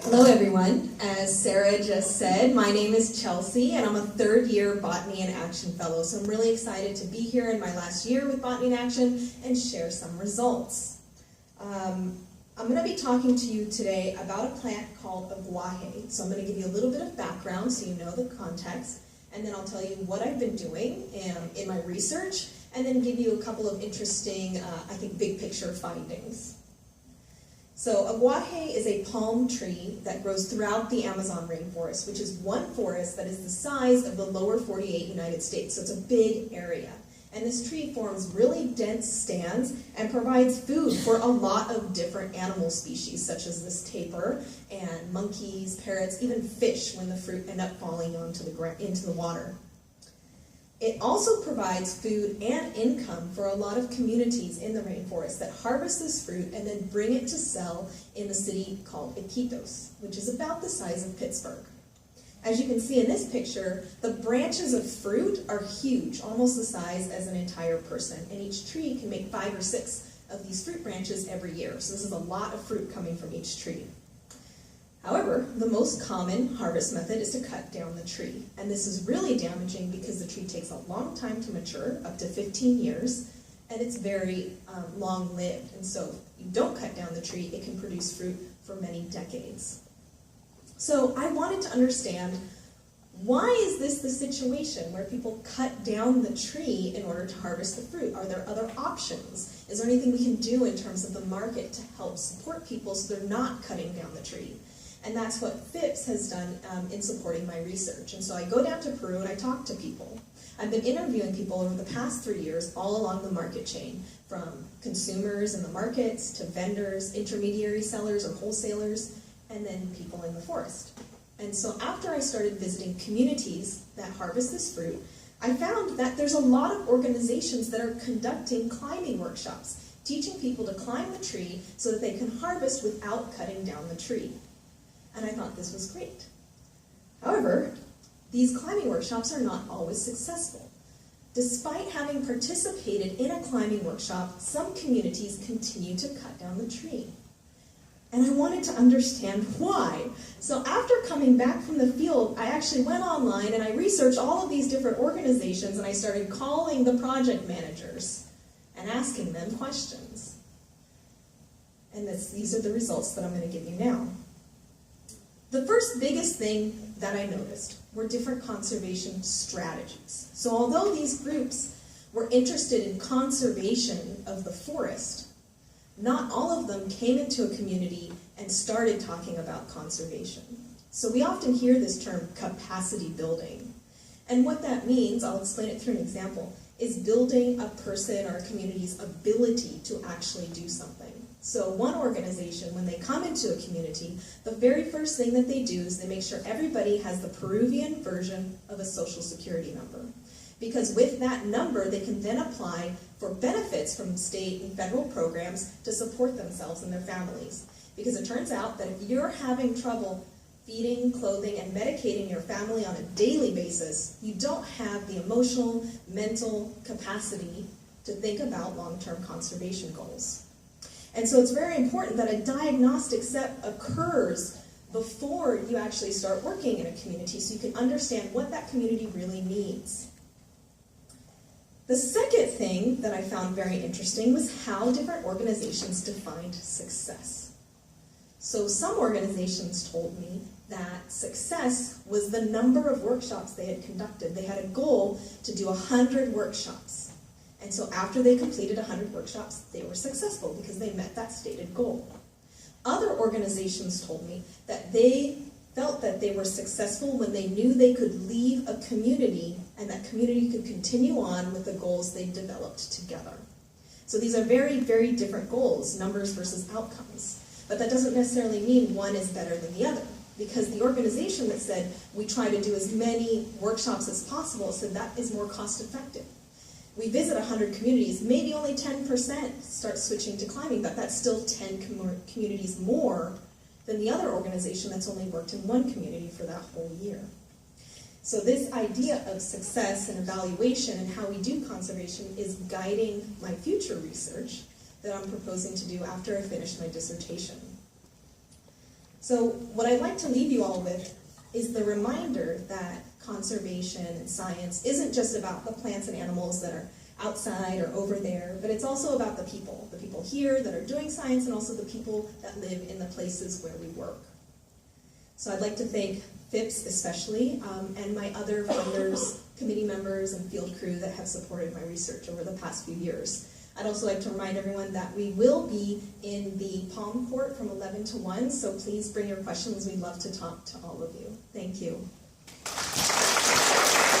Hello everyone. As Sarah just said, my name is Chelsea and I'm a third-year Botany in Action Fellow. So I'm really excited to be here in my last year with Botany in Action and share some results. I'm going to be talking to you today about a plant called aguaje. So I'm going to give you a little bit of background so you know the context, and then I'll tell you what I've been doing in my research, and then give you a couple of interesting, I think, big picture findings. So aguaje is a palm tree that grows throughout the Amazon rainforest, which is one forest that is the size of the lower 48 United States. So it's a big area. And this tree forms really dense stands and provides food for a lot of different animal species, such as this tapir and monkeys, parrots, even fish when the fruit end up falling into the water. It also provides food and income for a lot of communities in the rainforest that harvest this fruit and then bring it to sell in the city called Iquitos, which is about the size of Pittsburgh. As you can see in this picture, the branches of fruit are huge, almost the size as an entire person, and each tree can make 5 or 6 of these fruit branches every year. So this is a lot of fruit coming from each tree. However, the most common harvest method is to cut down the tree. And this is really damaging because the tree takes a long time to mature, up to 15 years, and it's very long-lived. And so if you don't cut down the tree, it can produce fruit for many decades. So I wanted to understand, why is this the situation where people cut down the tree in order to harvest the fruit? Are there other options? Is there anything we can do in terms of the market to help support people so they're not cutting down the tree? And that's what FIPS has done in supporting my research. And so I go down to Peru and I talk to people. I've been interviewing people over the past 3 years all along the market chain, from consumers in the markets to vendors, intermediary sellers or wholesalers, and then people in the forest. And so after I started visiting communities that harvest this fruit, I found that there's a lot of organizations that are conducting climbing workshops, teaching people to climb the tree so that they can harvest without cutting down the tree. And I thought this was great. However, these climbing workshops are not always successful. Despite having participated in a climbing workshop, some communities continue to cut down the tree. And I wanted to understand why. So after coming back from the field, I actually went online and I researched all of these different organizations, and I started calling the project managers and asking them questions. And these are the results that I'm going to give you now. The first biggest thing that I noticed were different conservation strategies. So although these groups were interested in conservation of the forest, not all of them came into a community and started talking about conservation. So we often hear this term capacity building. And what that means, I'll explain it through an example, is building a person or a community's ability to actually do something. So one organization, when they come into a community, the very first thing that they do is they make sure everybody has the Peruvian version of a social security number. Because with that number, they can then apply for benefits from state and federal programs to support themselves and their families. Because it turns out that if you're having trouble feeding, clothing, and medicating your family on a daily basis, you don't have the emotional, mental capacity to think about long-term conservation goals. And so it's very important that a diagnostic step occurs before you actually start working in a community so you can understand what that community really needs. The second thing that I found very interesting was how different organizations defined success. So some organizations told me that success was the number of workshops they had conducted. They had a goal to do 100 workshops. And so after they completed 100 workshops, they were successful because they met that stated goal. Other organizations told me that they felt that they were successful when they knew they could leave a community and that community could continue on with the goals they developed together. So these are very, very different goals, numbers versus outcomes. But that doesn't necessarily mean one is better than the other, because the organization that said we try to do as many workshops as possible said that is more cost effective. We visit 100 communities, maybe only 10% start switching to climbing, but that's still 10 communities more than the other organization that's only worked in one community for that whole year. So this idea of success and evaluation and how we do conservation is guiding my future research that I'm proposing to do after I finish my dissertation. So what I'd like to leave you all with is the reminder that conservation and science isn't just about the plants and animals that are outside or over there, but it's also about the people here that are doing science and also the people that live in the places where we work. So I'd like to thank FIPS especially, and my other funders, committee members, and field crew that have supported my research over the past few years. I'd also like to remind everyone that we will be in the Palm Court from 11 to 1, so please bring your questions. We'd love to talk to all of you. Thank you.